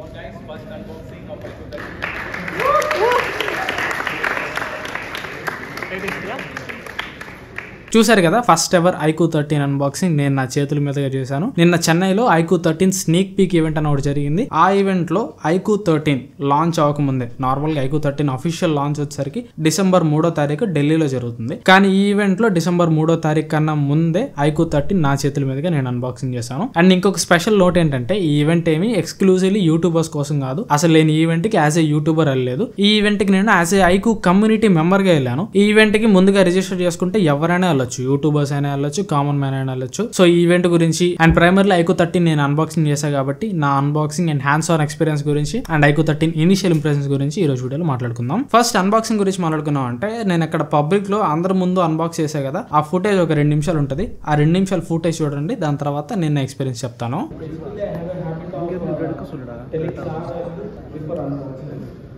Guys, first unboxing of iQOO 13. చూసారు కదా first ever iQOO 13 unboxing నేను నా చేతుల మీదుగా చేశాను. నిన్న చెన్నైలో iQOO 13 స్నీక్ పీక్ ఈవెంట్ అని ఒకటి జరిగింది. ఆ ఈవెంట్ లో iQOO 13 లాంచ్ అవ్వకముందే నార్మల్ గా iQOO 13 అఫీషియల్ లాంచ్ వచ్చేసరికి డిసెంబర్ 3వ తారీఖు ఢిల్లీలో జరుగుతుంది. కానీ ఈ ఈవెంట్ లో డిసెంబర్ 3వ తారీఖు కన్నా ముందే iQOO 13 నా చేతుల మీదుగా నేను అన్బాక్సింగ్ చేశాను. అండ్ ఇంకొక స్పెషల్ నోట్ ఏంటంటే ఈ ఈవెంట్ ఏమి ఎక్స్క్లూజివ్లీ యూట్యూబర్స్ కోసం కాదు. అసలు నేను ఈ ఈవెంట్ కి యాజ్ ఏ యూట్యూబర్ వెళ్ళలేదు. ఈ ఈవెంట్ కి నేను as a iQOO community member గా వెళ్ళాను. ఈ ఈవెంట్ కి ముందుగా రిజిస్టర్ చేసుకుంటే ఎవరైనా వెళ్ళొచ్చు, యూట్యూబర్స్ అయినా వెళ్ళొచ్చు, కామన్ మ్యాన్ అయినా వెళ్ళొచ్చు. సో ఈ ఈవెంట్ గురించి అండ్ ప్రైమర్లీ iQOO 13 నేను అన్బాక్సింగ్ చేశాను కాబట్టి నా unboxing and hands on experience గురించి అండ్ iQOO 13 ఇనిషియల్ ఇంప్రెషన్స్ గురించి ఈ రోజు వీడియోలో మాట్లాడుకుందాం. ఫస్ట్ అన్బాక్సింగ్ గురించి మాట్లాడుకున్నాం అంటే నేను ఇక్కడ పబ్లిక్ లో అందరి ముందు అన్బాక్స్ చేసా కదా, ఆ ఫుటేజ్ ఒక 2 నిమిషాలు ఉంటుంది. ఆ 2 నిమిషాల ఫుటేజ్ చూడండి, దాని తర్వాత నేను నా ఎక్స్పీరియన్స్ చెప్తాను.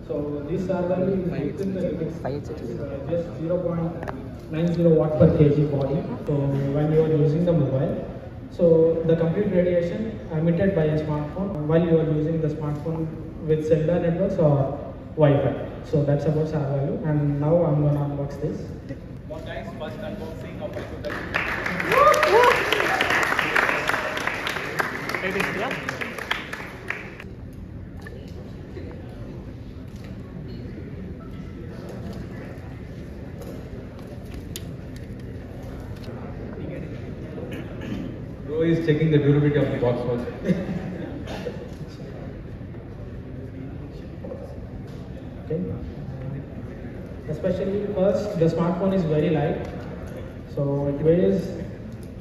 So this value is just 0.90 watt per kg body. So when you are using the mobile, so the complete radiation emitted by a smartphone while you are using the smartphone with cellular networks or Wi-Fi. So that's about our value. And now I'm gonna unbox this. Guys, first unboxing of iQOO 13. Bro is checking the durability of the box first. Okay. Especially first, the smartphone is very light, so it weighs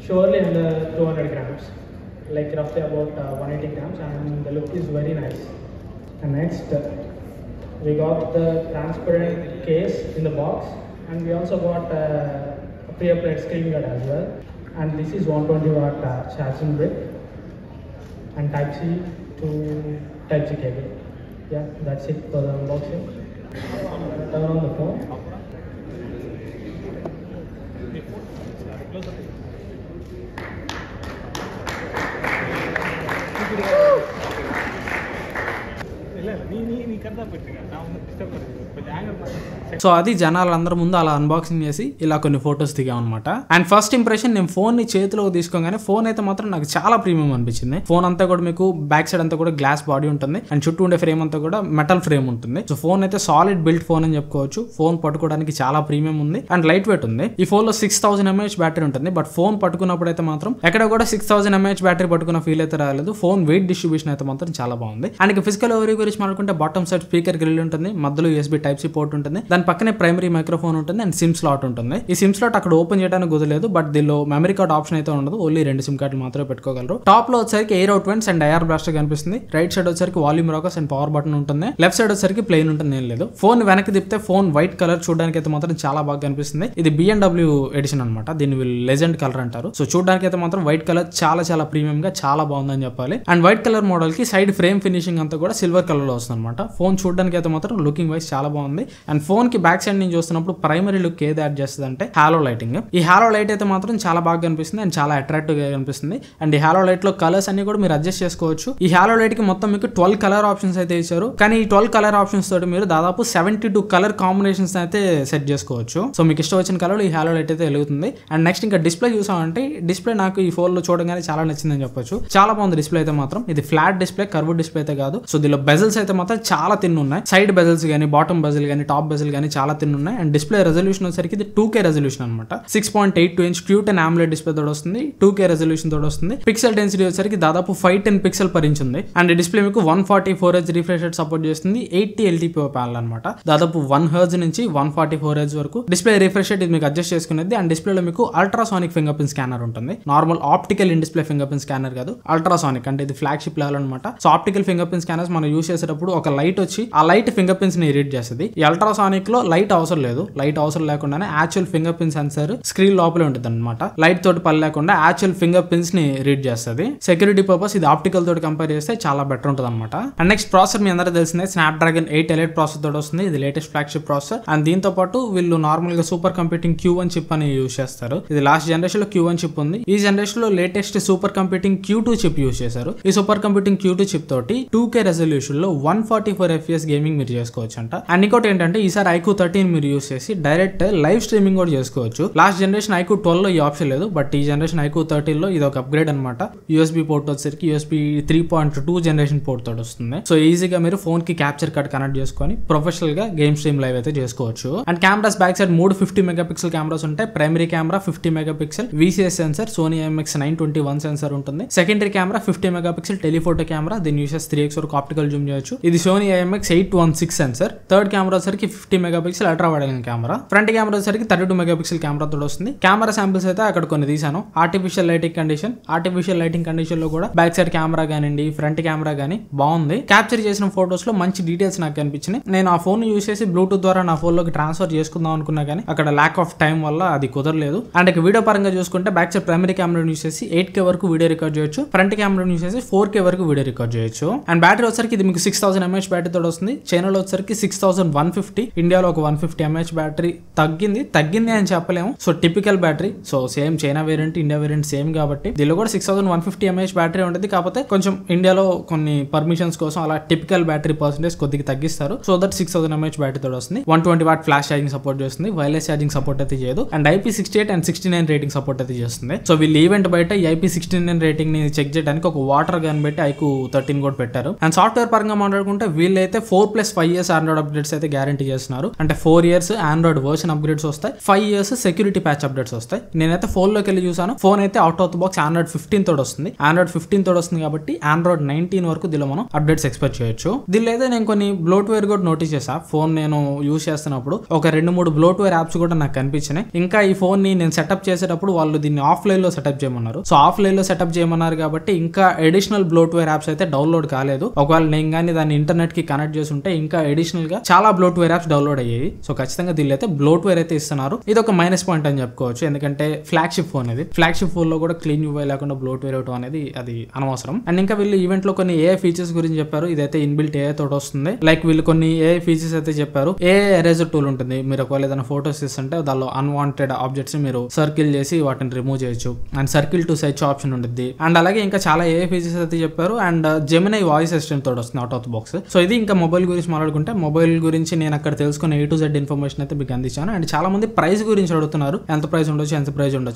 surely under 200 grams, like roughly about 180 grams, and the look is very nice. And next, we got the transparent case in the box, and we also got a pre-applied screen guard as well. And this is 120 watt charging brick and Type-C to Type-C cable. Yeah, that's it for the unboxing. Turn on the phone. So అది జనాలందరి ముందు అలా unboxing చేసి ఇలా కొన్ని photos దిగాం అనమాట. And first impression నేను ఫోన్ ని చేతిలో తీసుకోగానే ఫోన్ అయితే మాత్రం నాకు చాలా ప్రీమియం అనిపించింది. ఫోన్ అంతా కూడా మీకు బ్యాక్ సైడ్ అంతా కూడా గ్లాస్ బాడీ ఉంటుంది అండ్ చుట్టూ ఉండే ఫ్రేమ్ అంతా కూడా మెటల్ ఫ్రేమ్ ఉంటుంది. సో ఫోన్ అయితే సాలిడ్ బిల్డ్ ఫోన్ అని చెప్పుకోవచ్చు. ఫోన్ పట్టుకోవడానికి చాలా ప్రీమియం ఉంది అండ్ లైట్ వెయిట్ ఉంది. ఈ ఫోన్ లో 6000 mAh బ్యాటరీ ఉంటుంది. బట్ ఫోన్ పట్టుకున్నప్పుడు అయితే మాత్రం ఎక్కడ కూడా 6000 mAh బ్యాటరీ పట్టుకున్న ఫీల్ అయితే రాలేదు. ఫోన్ వెయిట్ డిస్ట్రిబ్యూషన్ అయితే మాత్రం చాలా బాగుంది. అండ్ ఇక ఫిజికల్ ఓవరీ గురించి మాట్లాడుకుంటే బాటమ్ సైడ్ స్పీకర్ గ్రిల్ ఉంటుంది, మధ్యలో USB Type-C పోర్ట్ ఉంటుంది, దాని పక్కనే ప్రైమరీ మైక్రోఫోన్ ఉంటుంది అండ్ సిమ్ స్లాట్ ఉంటుంది. ఈ సిమ్ స్లాట్ అక్కడ ఓపెన్ చేయడానికి కుదరలేదు, బట్ దీనిలో మెమరీ కార్డ్ ఆప్షన్ అయితే ఉండదు. ఓన్లీ 2 సిమ్ కార్డులు మాత్రమే పెట్టుకోగలరు. టాప్ లో వచ్చేసరికి air out vents and IR blaster కనిపిస్తుంది. రైట్ సైడ్ వచ్చేసరికి volume rockers and power button ఉంటుంది. లెఫ్ట్ సైడ్ వచ్చేసరికి ప్లెయిన్ ఉంటుంది, ఏం లేదు. ఫోన్ వెనక్కి తిప్పితే ఫోన్ వైట్ కలర్ చూడడానికి అయితే మాత్రం చాలా బాగా కనిపిస్తుంది. ఇది BMW ఎడిషన్ అనమాట, దీన్ని వీళ్ళు లెజెండ్ కలర్ అంటారు. సో చూడడానికి అయితే మాత్రం వైట్ కలర్ చాలా చాలా ప్రీమియం గా చాలా బాగుందని చెప్పాలి. అండ్ వైట్ కలర్ మోడల్ కి సైడ్ ఫ్రేమ్ ఫినిషింగ్ అంతా కూడా సిల్వర్ కలర్ లో వస్తుంది అనమాట. ఫోన్ చూడడానికి అయితే మాత్రం లుకింగ్ వైస్ చాలా బాగుంది. అండ్ ఫోన్ కి బ్యాక్ సైడ్ నుంచి చూస్తున్నప్పుడు ప్రైమరీ లుక్ ఏది యాడ్ చేస్తుంది అంటే హాలో లైటింగ్. ఈ హాలో లైట్ అయితే మాత్రం చాలా బాగా కనిపిస్తుంది అండ్ చాలా అట్రాక్టివ్ గా కనిపిస్తుంది. అండ్ ఈ హాలో లైట్ లో కలర్స్ అన్ని కూడా మీరు అడ్జస్ట్ చేసుకోవచ్చు. ఈ హాలో లైట్ కి మొత్తం మీకు 12 కలర్ ఆప్షన్స్ అయితే ఇచ్చారు. కానీ ఈ 12 కలర్ ఆప్షన్స్ తోటి మీరు దాదాపు 72 కలర్ కాంబినేషన్స్ అయితే సెట్ చేసుకోవచ్చు. సో మీకు ఇష్టం వచ్చిన కలర్ ఈ హాలో లైట్ అయితే వెలుగుతుంది. అండ్ నెక్స్ట్ ఇంకా డిస్ప్లే చూసామంటే డిస్ప్లే నాకు ఈ ఫోన్ లో చూడగానే చాలా నచ్చిందని చెప్పొచ్చు. చాలా బాగుంది డిస్ప్లే అయితే మాత్రం. ఇది ఫ్లాట్ డిస్ప్లే, కర్వ్ డిస్ప్లే అయితే కాదు. సో దీనిలో బెజల్స్ అయితే మాత్రం చాలా తిన్ ఉన్నాయి. సైడ్ బెజల్స్ కానీ, బాటమ్ బెజల్ కానీ, టాప్ బెజల్ కానీ చాలా తిన్ ఉన్నాయి. అండ్ డిస్ప్లే రెజల్యూషన్ వచ్చేసరికి ఇది 2K రెజల్యూషన్ అనమాట. 6.82 ఇంచ్ Q10 AMOLED డిస్ప్లే తోడు వస్తుంది. 2K రెజల్యూషన్ తోడు వస్తుంది. పిక్సెల్ డెన్సిటీ వచ్చేసరికి దాదాపు 510 పిక్సెల్ పర్ ఇంచ్ ఉంది. అండ్ డిస్ప్లే మీకు 144 Hz రిఫ్రెష్ రేట్ సపోర్ట్ చేస్తుంది. 80 LTPO ప్యానల్ అనమాట. దాదాపు 1 Hz నుంచి 144 Hz వరకు డిస్ప్లే రిఫ్రెష్ రేట్ ఇది మీకు అడ్జస్ట్ చేసుకునేది. అండ్ డిస్ప్లేలో మీకు అల్ట్రాసానిక్ ఫింగర్ ప్రింట్ స్కానర్ ఉంటుంది. Normal optical in display finger print scanner కాదు, అల్ట్రాసానిక్ అంటే ఇది ఫ్లాగ్షిప్ లెవెల్ అనమాట. So optical finger print scanners మనం యూస్ చేసేటప్పుడు ఒక లైట్ వచ్చి ఆ లైట్ ఫింగర్ ప్రింట్స్ ని రీడ్ చేస్తుంది. ఈ అల్ట్రాసానిక్ లో లైట్ అవసరం లేదు. లైట్ అవసరం లేకుండానే actual finger print sensor screen లోపలే ఉంటుంది అనమాట. లైట్ తోటి పని లేకుండా యాక్చువల్ ఫింగర్ ప్రింట్స్ ని రీడ్ చేస్తుంది. సెక్యూరిటీ పర్పస్ ఇది ఆప్టికల్ తోటి కంపేర్ చేస్తే చాలా బెటర్ ఉంటుంది అనమాట. అండ్ నెక్స్ట్ ప్రాసెసర్ మీ అందరూ తెలిసిందే, స్నాప్డ్రాగన్ 8 ఎలైట్ ప్రాసెసర్ తోటి వస్తుంది. ఇది లేటెస్ట్ ఫ్లాగ్షిప్ ప్రాసెసర్. అండ్ దీంతో పాటు వీళ్ళు నార్మల్ గా సూపర్ కంప్యూటింగ్ Q1 చిప్ అని యూజ్ చేస్తారు. ఇది లాస్ట్ జనరేషన్ లో Q1 చిప్ ఉంది. ఈ జనరేషన్ లో latest super computing Q2 chip use చేశారు. ఈ సూపర్ కంప్యూటింగ్ Q2 చిప్ తోటి 2K రెజల్యూషన్ లో 144 FPS గేమింగ్ మీరు చేసుకోవచ్చు అంట. అండ్ ఇంకోటి ఏంటంటే ఈసారి iQOO 13 మీరు యూజ్ చేసి డైరెక్ట్ లైవ్ స్ట్రీమింగ్ కూడా చేసుకోవచ్చు. లాస్ట్ జనరేషన్ iQOO 12 లో ఈ ఆప్షన్ లేదు, బట్ ఈ జనరేషన్ iQOO 13 లో ఇది ఒక అప్గ్రేడ్ అనమాట. USB పోర్ట్ వచ్చేసరికి USB 3.2 జనరేషన్ పోర్ట్ తోటి వస్తుంది. సో ఈజీగా మీరు ఫోన్ కి క్యాప్చర్ కార్డ్ కనెక్ట్ చేసుకొని ప్రొఫెషనల్ గా గేమ్ స్ట్రీమ్ లైవ్ అయితే చేసుకోవచ్చు. And cameras back side 3 50 megapixel cameras ఉంటాయి. Primary camera 50 megapixel VCS sensor, Sony IMX921 sensor ఉంటుంది. Secondary camera 50 megapixel telephoto camera, దీన్ని యూస్ 3x వరకు ఆప్టికల్ జూమ్ చేయొచ్చు. ఇది Sony IMX816 sensor. Third camera వచ్చరికి 50 megapixel ultra wide angle camera. Front camera వచ్చరికి 32 megapixel camera తోటి వస్తుంది. Camera samples అయితే అక్కడ కొన్ని తీసాను. ఆర్టిఫిషియల్ లైటింగ్ కండిషన్ లో కూడా బ్యాక్ సైడ్ కెమెరా గానీ ఫ్రంట్ కెమెరా గానీ బాగుంది. క్యాప్చర్ చేసిన ఫోటోస్ లో మంచి డీటెయిల్స్ నాకు కనిపించినాయి. నేను ఆ ఫోన్ యూస్ చేసి బ్లూటూత్ ద్వారా నా ఫోన్ లోకి ట్రాన్స్ఫర్ చేసుకుందాం అనుకున్నా కానీ అక్కడ ల్యాక్ ఆఫ్ టైం వల్ల అది కుదరలేదు. అండ్ వీడియో పరంగా చూసుకుంటే back side primary camera use చేసి 8K వరకు వీడియో రికార్డ్ చేయొచ్చు. ఫ్రంట్ కెమెరా యూస్ చేసి 4K వరకు వీడియో రికార్డ్ చేయొచ్చు. అండ్ బ్యాటరీ వచ్చరికి ఇది మీకు 6000 mAh బ్యాటరీ తోటి వస్తుంది. చైనాలో వచ్చరికి 6150, ఇండియాలో ఒక 150 mAh బ్యాటరీ తగ్గింది అని చెప్పలేము. So typical battery. So same China variant India variant same కాబట్టి దీనిలో కూడా 6150 mAh బ్యాటరీ ఉంటుంది. కాకపోతే కొంచెం ఇండియాలో కొన్ని పర్మిషన్స్ కోసం అలా టిపికల్ బ్యాటరీ పర్సెంటేజ్ కొద్దిగా తగ్గిస్తారు. సో దట్ 6000 mAh బ్యాటరీ తోటి వస్తుంది. 120 వాట్ ఫ్లాష్ ఛార్జింగ్ సపోర్ట్ చేస్తుంది. వైర్లెస్ ఛార్జింగ్ సపోర్ట్ అయితే చేయదు. And IP68 and 69 rating support అయితే చేస్తుంది. సో వీళ్ళు ఈవెంట్ బయట IP69 రేటింగ్ ని చెక్ చేయడానికి ఒక వాటర్ గన్ పెట్టి iQOO 13 కూడా పెట్టారు. అండ్ సాఫ్ట్వేర్ పరంగా మాట్లాడుకుంటే వీళ్ళైతే 4+5 years ఆండ్రాయిడ్ అప్డేట్స్ అయితే గ్యారంటీ చేస్తున్నారు. అంటే 4 years ఆండ్రాయిడ్ వర్షన్ అప్గ్రేడ్స్ వస్తాయి, 5 years సెక్యూరిటీ ప్యాచ్ అప్డేట్స్ వస్తాయి. నేనైతే ఫోన్ లోకి వెళ్ళి చూసాను. ఫోన్ అయితే out of the box Android 15 తోటి వస్తుంది. ఆండ్రాయిడ్ 15 తోటి వస్తుంది కాబట్టి ఆండ్రాయిడ్ 19 వరకు దీనిలో మనం అప్డేట్స్ ఎక్స్పెక్ట్ చేయొచ్చు. దీనిలో అయితే నేను కొన్ని బ్లోట్వేర్ కూడా నోటీస్ చేసా. ఫోన్ నేను యూజ్ చేస్తున్నప్పుడు ఒక 2-3 బ్లోట్వేర్ యాప్స్ కూడా నాకు కనిపించినాయి. ఇంకా ఈ ఫోన్ ని నేను సెటప్ చేసేటప్పుడు వాళ్ళు దీన్ని ఆఫ్లైన్ లో సెటప్ చేయమన్నారు. సో ఆఫ్లైన్ లో సెటప్ చేయమన్నారు కాబట్టి ఇంకా అడిషనల్ బ్లోట్వేర్ యాప్స్ అయితే డౌన్లోడ్ కాలేదు. ఒకవేళ నేను కానీ దాన్ని ఇంటర్నెట్ కి కనెక్ట్ చేసి ఉంటే ఇంకా అడిషనల్ గా చాలా బ్లోట్వేర్ యాప్స్ డౌన్లోడ్ అయ్యాయి. సో ఖచ్చితంగా దీనిలో అయితే బ్లోట్వేర్ అయితే ఇస్తున్నారు. ఇది ఒక మైనస్ పాయింట్ అని చెప్పుకోవచ్చు. ఎందుకంటే ఫ్లాగ్షిప్ ఫోన్ ఇది. ఫ్లాగ్షిప్ ఫోన్ లో కూడా క్లీన్ UI లేకుండా బ్లోట్వేర్ అవటం అనేది అది అనవసరం. అండ్ ఇంకా వీళ్ళు ఈవెంట్ లో కొన్ని AI ఫీచర్స్ గురించి చెప్పారు. ఇదైతే ఇన్బిల్ట్ AI తోటి వస్తుంది. లైక్ వీళ్ళు కొన్ని AI ఫీచర్స్ అయితే చెప్పారు. AI ఎరేజర్ టూల్ ఉంటుంది. మీరు ఒకవేళ ఏదైనా ఫోటోస్ ఇస్తుంటే దానిలో అన్వాంటెడ్ ఆబ్జెక్ట్స్ మీరు సర్కిల్ చేసి వాటిని రిమూవ్ చేయొచ్చు. And circle to size option ఉంటుంది. అండ్ అలాగే ఇంకా చాలా AI ఫీచర్స్ అయితే చెప్పారు. అండ్ జెమినై వాయిస్ అసిస్టెంట్ తోటి వస్తుంది out of the box. So ఇది ఇంకా మొబైల్ గురించి మాట్లాడుకుంటే మొబైల్ గురించి నేను అక్కడ తెలుసుకున్న A to Z ఇన్ఫర్మేషన్ అయితే మీకు అందించాను. అండ్ చాలా మంది ప్రైస్ గురించి అడుగుతున్నారు. ఎంత ప్రైస్ ఉండొచ్చు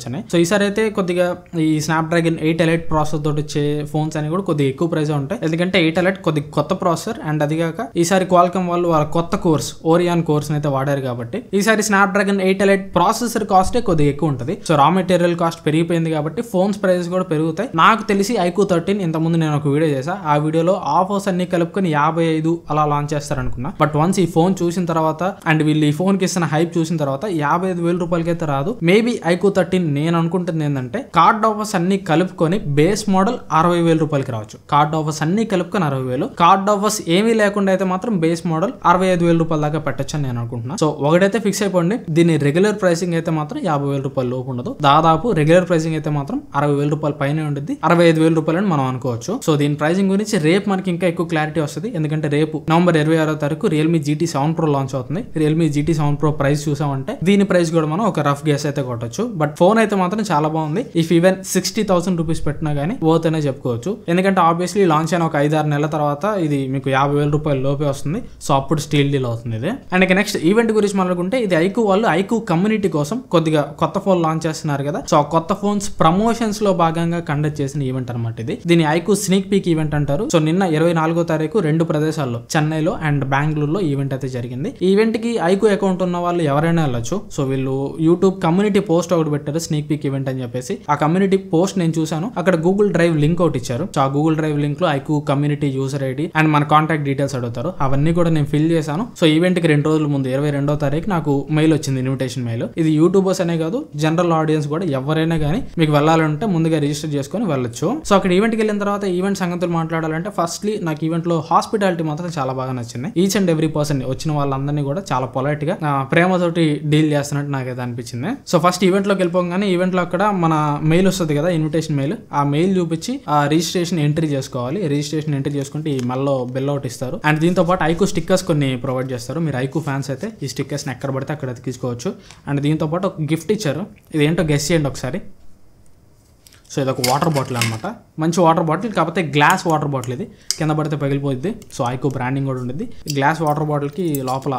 అని. సో ఈసారి అయితే కొద్దిగా ఈ స్నాప్డ్రాగన్ 8 ఎలైట్ ప్రాసెసర్ తోటి వచ్చే ఫోన్స్ అని కూడా కొద్దిగా ఎక్కువ ప్రైస్ ఉంటాయి. ఎందుకంటే 8 ఎలైట్ కొద్దిగా కొత్త ప్రాసెసర్. అండ్ అది కాక ఈసారి క్వాల్కమ్ వాళ్ళు వాళ్ళ కొత్త కోర్స్ ఓరియాన్ కోర్స్ అయితే వాడారు కాబట్టి ఈసారి స్నాప్డ్రాగన్ 8 ఎలైట్ ప్రాసెసర్ కాస్ట్ కొద్దిగా ఎక్కువ ఉంటుంది. సో రా మెటీరియల్ కాస్ట్ పెరిగిపోయింది కాబట్టి ఫోన్స్ ప్రైస్ కూడా పెరుగుతాయి. నాకు తెలిసి iQOO 13 ఇంతకుముందు నేను ఒక వీడియో చేసా. ఆ వీడియోలో ఆఫర్స్ అన్ని కలుపుకొని 55 అలా లాంచ్ చేస్తారు అనుకున్నా. బట్ వన్స్ ఈ ఫోన్ చూసిన తర్వాత అండ్ వీళ్ళు ఈ ఫోన్ కి ఇస్తున్న హైప్ చూసిన తర్వాత 55,000 రూపాయలకి అయితే రాదు. మేబీ iQOO 13 నేను అనుకుంటుంది ఏంటంటే కార్డ్ ఆఫర్స్ అన్ని కలుపుకొని బేస్ మోడల్ 60,000 రూపాయలకి రావచ్చు. కార్డ్ ఆఫర్స్ అన్ని కలుపుకొని 60,000. కార్డ్ ఆఫర్స్ ఏమీ లేకుండా అయితే మాత్రం బేస్ మోడల్ 65,000 రూపాయల దాకా పెట్టచ్చు అని నేను అనుకుంటున్నా. సో ఒకటైతే ఫిక్స్ అయిపోండి, దీని రెగ్యులర్ ప్రైసింగ్ అయితే మాత్రం 50,000 రూపాయల లోపు ఉండదు. దాదాపు రెగ్యులర్ ప్రైసింగ్ అయితే మాత్రం 60,000 రూపాయల పైన ఉంటుంది. 65,000 రూపాయలు అని మనం అనుకోవచ్చు. సో దీని ప్రైసింగ్ గురించి రేపు మనకి ఇంకా ఎక్కువ క్లారిటీ వస్తుంది. ఎందుకంటే రేపు నవంబర్ 26వ తారీఖు రియల్మీ GT7 Pro లాంచ్ అవుతుంది. రియల్మీ GT7 Pro ప్రైస్ చూసామంటే దీని ప్రైస్ కూడా మనం ఒక రఫ్ గెస్ అయితే కొట్టచ్చు. బట్ ఫోన్ అయితే మాత్రం చాలా బాగుంది. ఇఫ్ ఈవెన్ 60,000 రూపీస్ పెట్టినా గానీ వర్త్ అనే చెప్పుకోవచ్చు. ఎందుకంటే ఆబ్వియస్లీ లాంచ్ అయిన ఒక 5-6 నెలల తర్వాత ఇది మీకు 50,000 రూపాయల లోపే వస్తుంది. సో అప్పుడు స్టీల్ డీల్ అవుతుంది ఇది. అండ్ ఇక నెక్స్ట్ ఈవెంట్ గురించి మాట్లాడుకుంటే ఇది iQOO వాళ్ళు iQOO కమ్యూనిటీ కోసం కొద్దిగా కొత్త ఫోన్ లాంచ్ చేస్తున్నారు కదా. సో ఆ కొత్త ఫోన్స్ ప్రమోషన్స్ లో భాగంగా కండక్ట్ చేసిన ఈవెంట్ అనమాట ఇది. దీని iQOO స్నీక్ పీక్ ఈవెంట్ అంటారు. సో నిన్న 24వ తారీఖు 2 ప్రదేశాల్లో చెన్నైలో అండ్ బెంగళూరులో ఈవెంట్ అయితే జరిగింది. ఈ ఈవెంట్ కి iQOO అకౌంట్ ఉన్న వాళ్ళు ఎవరైనా వెళ్ళొచ్చు. సో వీళ్ళు యూట్యూబ్ కమ్యూనిటీ పోస్ట్ ఒకటి పెట్టారు స్నీక్ పీక్ ఈవెంట్ అని చెప్పేసి. ఆ కమ్యూనిటీ పోస్ట్ నేను చూసాను. అక్కడ గూగుల్ డ్రైవ్ లింక్ ఒకటి ఇచ్చారు. సో ఆ గూగుల్ డ్రైవ్ లింక్ లో iQOO community user ID and మన కాంటాక్ట్ డీటెయిల్స్ అడుగుతారు. అవన్నీ కూడా నేను ఫిల్ చేశాను. సో ఈవెంట్ కి 2 రోజుల ముందు 22వ తారీఖు నాకు మెయిల్ వచ్చింది, ఇన్విటేషన్ మెయిల్. ఇది యూట్యూబర్స్ అనే కాదు, జనరల్ ఆడియన్స్ కూడా ఎవరైనా కానీ మీకు వెళ్ళాలంటే ముందుగా రిజిస్టర్ చేసుకొని వెళ్ళొచ్చు. సో అక్కడ ఈవెంట్కి వెళ్ళిన తర్వాత ఈవెంట్ సంగతులు మాట్లాడాలంటే ఫస్ట్లీ నాకు ఈవెంట్ లో హాస్పిటాలిటీ మాత్రం చాలా బాగా నచ్చింది. ఈచ్ అండ్ ఎవ్రీ పర్సన్ వచ్చిన వాళ్ళందరినీ కూడా చాలా పొలైట్ గా ప్రేమతోటి డీల్ చేస్తున్నట్టు నాకైతే అనిపించింది. సో ఫస్ట్ ఈవెంట్ లోకి వెళ్ళిపోగానే ఈవెంట్ లో అక్కడ మన మెయిల్ వస్తుంది కదా, ఇన్విటేషన్ మెయిల్. ఆ మెయిల్ చూపించి ఆ రిజిస్ట్రేషన్ ఎంట్రీ చేసుకోవాలి. రిజిస్ట్రేషన్ ఎంట్రీ చేసుకుంటే ఈ మెల్లో బెల్ అవుట్ ఇస్తారు. అండ్ దీంతో పాటు ఐకు స్టిక్కర్స్ కొన్ని ప్రొవైడ్ చేస్తారు. మీరు ఐకు ఫ్యాన్స్ అయితే ఈ స్టిక్కర్స్ ఎక్కడ పడితే అక్కడ తీసుకోవచ్చు. అండ్ దీంతో పాటు ఒక గిఫ్ట్ ఇచ్చారు. ఇది ఏంటో గెస్ చేయండి ఒకసారి. సో ఇది ఒక వాటర్ బాటిల్ అనమాట. మంచి వాటర్ బాటిల్, కాకపోతే గ్లాస్ వాటర్ బాటిల్. ఇది కింద పడితే పగిలిపోద్ది. సో ఐకు బ్రాండింగ్ కూడా ఉంటుంది. గ్లాస్ వాటర్ బాటిల్కి లోపల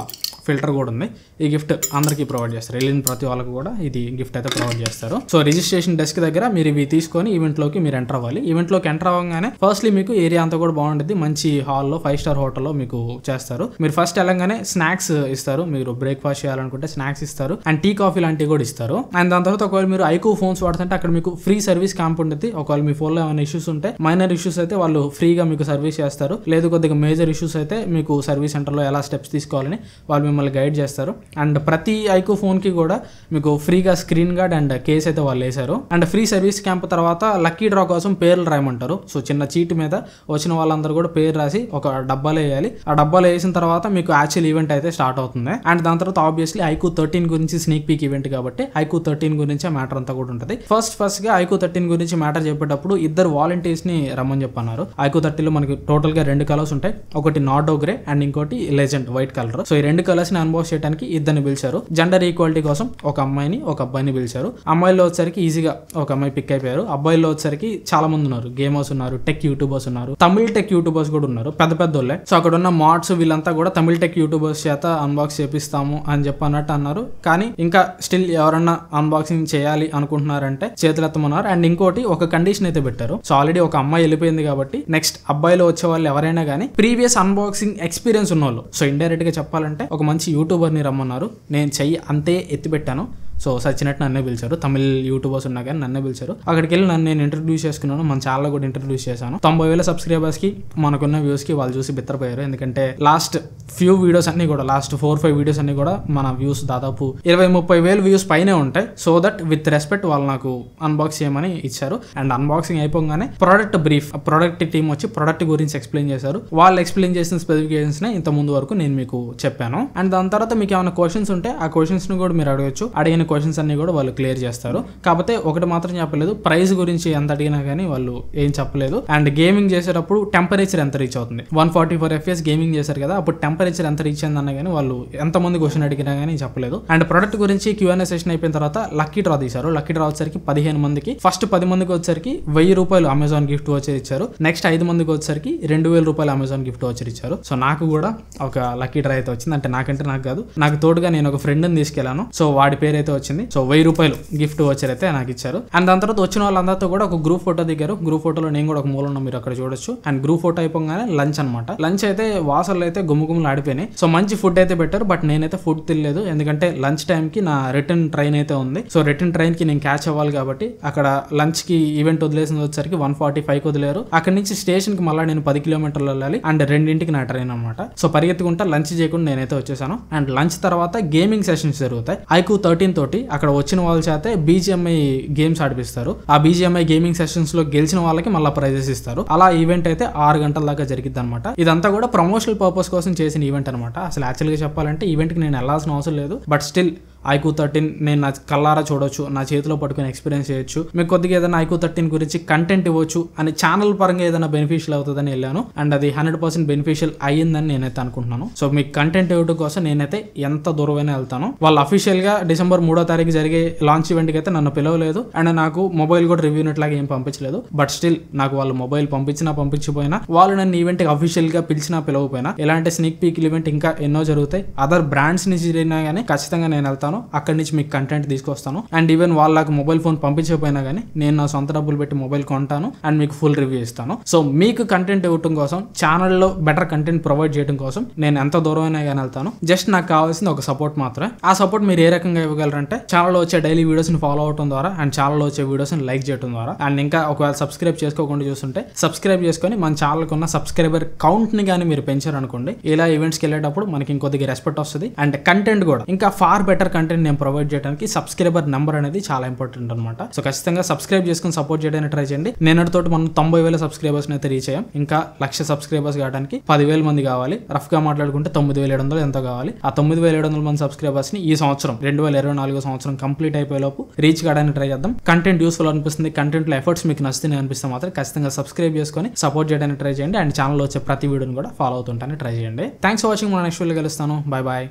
ఫిల్టర్ కూడా ఉంది. ఈ గిఫ్ట్ అందరికీ ప్రొవైడ్ చేస్తారు. వెళ్ళిన ప్రతి వాళ్ళకి కూడా ఇది గిఫ్ట్ అయితే ప్రొవైడ్ చేస్తారు. సో రిజిస్ట్రేషన్ డెస్క్ దగ్గర మీరు ఇవి తీసుకొని ఈవెంట్లోకి మీరు ఎంటర్ అవ్వాలి. ఈవెంట్లోకి ఎంటర్ అవ్వగానే ఫస్ట్లీ మీకు ఏరియా అంతా కూడా బాగుంటుంది. మంచి హాల్లో 5 స్టార్ హోటల్లో మీకు చేస్తారు. మీరు ఫస్ట్ వెళ్ళంగానే స్నాక్స్ ఇస్తారు. మీరు బ్రేక్ఫాస్ట్ చేయాలనుకుంటే స్నాక్స్ ఇస్తారు. అండ్ టీ కాఫీ లాంటివి కూడా ఇస్తారు. అండ్ దాని తర్వాత ఒకవేళ మీరు ఐకు ఫోన్స్ వాడుతుంటే అక్కడ మీకు ఫ్రీ సర్వీస్ క్యాంప్ ఉంటుంది. ఒకవేళ మీ ఫోన్లో ఏమైనా ఇష్యూస్ ఉంటే, మైనర్ ఇష్యూస్ అయితే వాళ్ళు ఫ్రీగా మీకు సర్వీస్ చేస్తారు. లేదు కొద్దిగా మేజర్ ఇష్యూస్ అయితే మీకు సర్వీస్ సెంటర్లో ఎలా స్టెప్స్ తీసుకోవాలని వాళ్ళు మిమ్మల్ని గైడ్ చేస్తారు. అండ్ ప్రతి ఐకు ఫోన్ కి కూడా మీకు ఫ్రీగా స్క్రీన్ గార్డ్ అండ్ కేస్ అయితే వాళ్ళు వేశారు. అండ్ ఫ్రీ సర్వీస్ క్యాంప్ తర్వాత లక్కీ డ్రా కోసం పేర్లు రాయమంటారు. సో చిన్న చీట్ మీద వచ్చిన వాళ్ళందరూ కూడా పేరు రాసి ఒక డబ్బాలో వేయాలి. ఆ డబ్బాలో వేసిన తర్వాత మీకు యాక్చువల్ ఈవెంట్ అయితే స్టార్ట్ అవుతుంది. అండ్ దాని తర్వాత ఆబ్వియస్లీ ఐకు 13 గురించి స్నేక్ పీక్ ఈవెంట్ కాబట్టి ఐకు 13 గురించి మ్యాటర్ అంతా కూడా ఉంటుంది. ఫస్ట్ గా ఐకు 13 గురించి మ్యాటర్ చెప్పేటప్పుడు ఇద్దరు వాలంటీర్స్ ని రమ్మని చెప్పన్నారు. ఐకు 30లో మనకి టోటల్ గా 2 కలర్స్ ఉంటాయి. ఒకటి నార్డో గ్రే అండ్ ఇంకోటి లెజెండ్ వైట్ కలర్. సో ఈ 2 కలర్స్ ని అన్బాక్స్ చేయడానికి ఇద్దరిని పిలిచారు. జెండర్ ఈక్వాలిటీ కోసం ఒక అమ్మాయిని ఒక అబ్బాయిని పిలిచారు. అమ్మాయిలో వచ్చేసరికి ఈజీగా ఒక అమ్మాయి పిక్ అయిపోయారు. అబ్బాయిలో వచ్చేసరికి చాలా మంది ఉన్నారు. గేమర్స్ ఉన్నారు, టెక్ యూట్యూబర్స్ ఉన్నారు, తమిళ టెక్ యూట్యూబర్స్ కూడా ఉన్నారు, పెద్ద వాళ్ళే. సో అక్కడ ఉన్న మాడ్స్ వీళ్ళంతా కూడా తమిళ టెక్ యూట్యూబర్స్ చేత అన్బాక్స్ చేపిస్తాము అని చెప్పి అన్నట్టు అన్నారు. కానీ ఇంకా స్టిల్ ఎవరన్నా అన్బాక్సింగ్ చేయాలి అనుకుంటున్నారంటే చేతులెత్తమన్నారు. అండ్ ఇంకోటి ఒక కండిషన్ అయితే పెట్టారు. సో ఆల్రెడీ ఒక అమ్మాయి వెళ్ళిపోయింది కాబట్టి నెక్స్ట్ అబ్బాయిలో వచ్చే వాళ్ళు ఎవరైనా కానీ ప్రీవియస్ అన్బాక్సింగ్ ఎక్స్పీరియన్స్ ఉన్న వాళ్ళు, సో ఇండైరెక్ట్ గా చెప్పాలంటే ఒక మంచి యూట్యూబర్ ని రమ్మన్నారు. నేను చెయ్యి అంతే ఎత్తి పెట్టాను. సో సచ్చినట్టు నన్నే పిలిచారు. తమిళ యూట్యూబర్స్ ఉన్నా కానీ నన్నే పిలిచారు. అక్కడికి వెళ్ళి నన్ను నేను ఇంట్రడ్యూస్ చేసుకున్నాను. మన ఛానల్ కూడా ఇంట్రడ్యూస్ చేశాను. 90,000 సబ్స్క్రైబర్స్ కి మనకున్న వ్యూస్ కి వాళ్ళు చూసి బిత్తరపోయారు. ఎందుకంటే లాస్ట్ ఫ్యూ వీడియోస్ అన్ని కూడా, లాస్ట్ 4-5 వీడియోస్ అన్ని కూడా మన వ్యూస్ దాదాపు 20-30 వేలు వ్యూస్ పైనే ఉంటాయి. సో దట్ విత్ రెస్పెక్ట్ వాళ్ళు నాకు అన్బాక్స్ చేయమని ఇచ్చారు. అండ్ అన్బాక్సింగ్ అయిపోగానే ప్రోడక్ట్ బ్రీఫ్, ప్రోడక్ట్ టీమ్ వచ్చి ప్రోడక్ట్ గురించి ఎక్స్ప్లెయిన్ చేశారు. వాళ్ళు ఎక్స్ప్లెయిన్ చేసిన స్పెసిఫికేషన్స్ నే ఇంత ముందు వరకు నేను మీకు చెప్పాను. అండ్ దాని తర్వాత మీకు ఏమైనా క్వశ్చన్స్ ఉంటే ఆ క్వశ్చన్స్ ని కూడా మీరు అడగచ్చు. అడిగిన క్వశ్చన్స్ అన్ని కూడా వాళ్ళు క్లియర్ చేస్తారు. కాకపోతే ఒకటి మాత్రం చెప్పలేదు, ప్రైస్ గురించి ఎంత అడిగినా కానీ వాళ్ళు ఏం చెప్పలేదు. అండ్ గేమింగ్ చేసేటప్పుడు టెంపరేచర్ ఎంత రీచ్ అవుతుంది, 144 FPS గేమింగ్ చేశారు కదా, అప్పుడు టెంపరేచర్ ఎంత రీచ్ అయిందన్నా కానీ వాళ్ళు ఎంతమంది క్వశ్చన్ అడిగినా కానీ చెప్పలేదు. అండ్ ప్రొడక్ట్ గురించి Q&A సెషన్ అయిపోయిన తర్వాత లక్కీ డ్రా తీశారు. లక్కీ డ్రా వచ్చేసరికి 15 మందికి, ఫస్ట్ 10 మందికి వచ్చేసరికి 1000 రూపాయలు అమెజాన్ గిఫ్ట్ వచ్చేది ఇచ్చారు. నెక్స్ట్ 5 మందికి వచ్చేసరికి 2000 రూపాయలు అమెజాన్ గిఫ్ట్ వచ్చి ఇచ్చారు. సో నాకు కూడా ఒక లక్కీ డ్రా అయితే వచ్చింది. అంటే నాకంటే నాకు కాదు, నాకు తోడుగా నేను ఒక ఫ్రెండ్ ని తీసుకెళ్లాను. సో వాడి పేరు అయితే వచ్చింది. సో 1000 రూపాయలు గిఫ్ట్ వచ్చర్ అయితే నాకు ఇచ్చారు. అండ్ దాని తర్వాత వచ్చిన వాళ్ళందరితో కూడా ఒక గ్రూప్ ఫోటో దిగారు. గ్రూప్ ఫోటోలో నేను కూడా ఒక మూల ఉన్నా, మీరు అక్కడ చూడొచ్చు. అండ్ గ్రూప్ ఫోటో అయిపోగానే లంచ్ అనమాట. లంచ్ అయితే వాసనలు అయితే గుమ్ముగుమ్ములు ఆడిపోయినాయి. సో మంచి ఫుడ్ అయితే పెట్టారు. బట్ నేనైతే ఫుడ్ తినలేదు, ఎందుకంటే లంచ్ టైం కి నా రిటర్న్ ట్రైన్ అయితే ఉంది. సో రిటర్న్ ట్రైన్ కి నేను క్యాచ్ అవ్వాలి కాబట్టి అక్కడ లంచ్ కి ఈవెంట్ వదిలేసిన వచ్చరికి 1:45 వదిలేరు. అక్కడ నుంచి స్టేషన్ కి మళ్ళీ నేను 10 కిలోమీటర్లు వెళ్ళాలి. అండ్ 2ంటికి నా ట్రైన్ అనమాట. సో పరిగెత్తుకుంటా లంచ్ చేయకుండా నేనైతే వచ్చేసాను. అండ్ లంచ్ తర్వాత గేమింగ్ సెషన్స్ జరుగుతాయి. ఐకు 13 తోటి అక్కడ వచ్చిన వాళ్ళ చేత BGMI గేమ్స్ ఆడిపిస్తారు. ఆ BGMI గేమింగ్ సెషన్స్ లో గెలిచిన వాళ్ళకి మళ్ళీ ప్రైజెస్ ఇస్తారు. అలా ఈవెంట్ అయితే 6 గంటల దాకా జరిగిద్ది అనమాట. ఇదంతా కూడా ప్రమోషనల్ పర్పస్ కోసం చేసిన ఈవెంట్ అనమాట. అసలు యాక్చువల్ గా చెప్పాలంటే ఈవెంట్ కి నేను వెళ్ళాల్సిన అవసరం లేదు. బట్ స్టిల్ ఐకు 13 నేను నా కల్లారా చూడొచ్చు, నా చేతిలో పట్టుకుని ఎక్స్పీరియన్స్ చేయొచ్చు. మీకు కొద్దిగా ఏదైనా ఐకు 13 గురించి కంటెంట్ ఇవ్వచ్చు అని ఛానల్ పరంగా ఏదైనా బెనిఫిషియల్ అవుతుందని వెళ్ళాను. అండ్ అది 100% బెనిఫిషియల్ అయ్యిందని నేనైతే అనుకుంటున్నాను. సో మీకు కంటెంట్ ఇవ్వడం కోసం నేనైతే ఎంత దూరమైనా వెళ్తాను. వాళ్ళు అఫీషియల్ గా December 3వ తారీఖు జరిగే లాంచ్ ఈవెంట్ కి అయితే నన్ను పిలవలేదు. అండ్ నాకు మొబైల్ కూడా రివ్యూ ఇట్లాగా ఏం పంపించలేదు. బట్ స్టిల్ నాకు వాళ్ళు మొబైల్ పంపించినా పంపించిపోయినా, వాళ్ళు నన్ను ఈవెంట్ అఫీషియల్ గా పిలిచినా పిలవకపోయినా, ఎలాంటి స్నిక్ పీక్ ఈవెంట్ ఇంకా ఎన్నో జరుగుతాయి. అదర్ బ్రాండ్స్ నుంచి జరిగినా కానీ ఖచ్చితంగా నేను వెళ్తాను. అక్కడి నుంచి మీకు కంటెంట్ తీసుకొస్తాను. అండ్ ఈవెన్ వాళ్ళకి మొబైల్ ఫోన్ పంపించకపోయినా కానీ నేను నా సొంత డబ్బులు పెట్టి మొబైల్ కొంటాను అండ్ మీకు ఫుల్ రివ్యూ ఇస్తాను. సో మీకు కంటెంట్ ఇవ్వడం కోసం, ఛానల్లో బెటర్ కంటెంట్ ప్రొవైడ్ చేయడం కోసం నేను ఎంత దూరమైనా కానీ వెళ్తాను. జస్ట్ నాకు కావాల్సింది ఒక సపోర్ట్ మాత్రమే. ఆ సపోర్ట్ మీరు ఏ రకంగా ఇవ్వగలరంటే ఛానల్లో వచ్చే డైలీ వీడియోస్ ని ఫాలో అవడం ద్వారా అండ్ ఛానల్లో వచ్చే వీడియోస్ ని లైక్ చేయడం ద్వారా. అండ్ ఇంకా ఒకవేళ సబ్స్క్రైబ్ చేసుకోకుండా చూస్తుంటే సబ్స్క్రైబ్ చేసుకొని మన ఛానల్కి ఉన్న సబ్స్క్రైబర్ కౌంట్ ని కానీ మీరు పెంచారనుకోండి, ఇలా ఈవెంట్స్కి వెళ్ళేటప్పుడు మనకి ఇంకొద్దిగా రెస్పెక్ట్ వస్తుంది. అండ్ కంటెంట్ కూడా ఇంకా ఫార్ బెటర్ కంటెంట్ కంటెంట్ నేను ప్రొవైడ్ చేయడానికి సబ్స్క్రైబర్ నెంబర్ అనేది చాలా ఇంపార్టెంట్ అనమాట. సో ఖచ్చితంగా సబ్స్క్రైబ్ చేసుకుని సపోర్ట్ చేయడానికి ట్రై చేయండి. నేనటితో మనం 90,000 సబ్స్క్రైబర్స్ అయితే రీచ్ అయ్యాం. ఇంకా 1,00,000 సబ్స్క్రైబర్స్ కావడానికి 10,000 మంది కావాలి. రఫ్ గా మాట్లాడుకుంటే 9,700 ఎంతో కావాలి. ఆ 9,700 మంది సబ్స్క్రైబర్స్ ని ఈ సంవత్సరం 2024 సంవత్సరం కంప్లీట్ అయిపోయే లోపు రీచ్ కావడానికి ట్రై చేద్దాం. కంటెంట్ యూస్ఫుల్ అనిపిస్తుంది, కంటెంట్ లో ఎఫర్ట్స్ మీకు నచ్చుతుంది అనిపిస్తే మాత్రం ఖచ్చితంగా సబ్స్క్రైబ్ చేసుకొని సపోర్ట్ చేయడానికి ట్రై చేయండి. అండ్ ఛానల్ వచ్చే ప్రతి వీడియోని కూడా ఫాలో అవుతుంటానికి ట్రై చేయండి. Thanks for watching. మన నెక్స్ట్ వీడియో కలుస్తాను. Bye bye.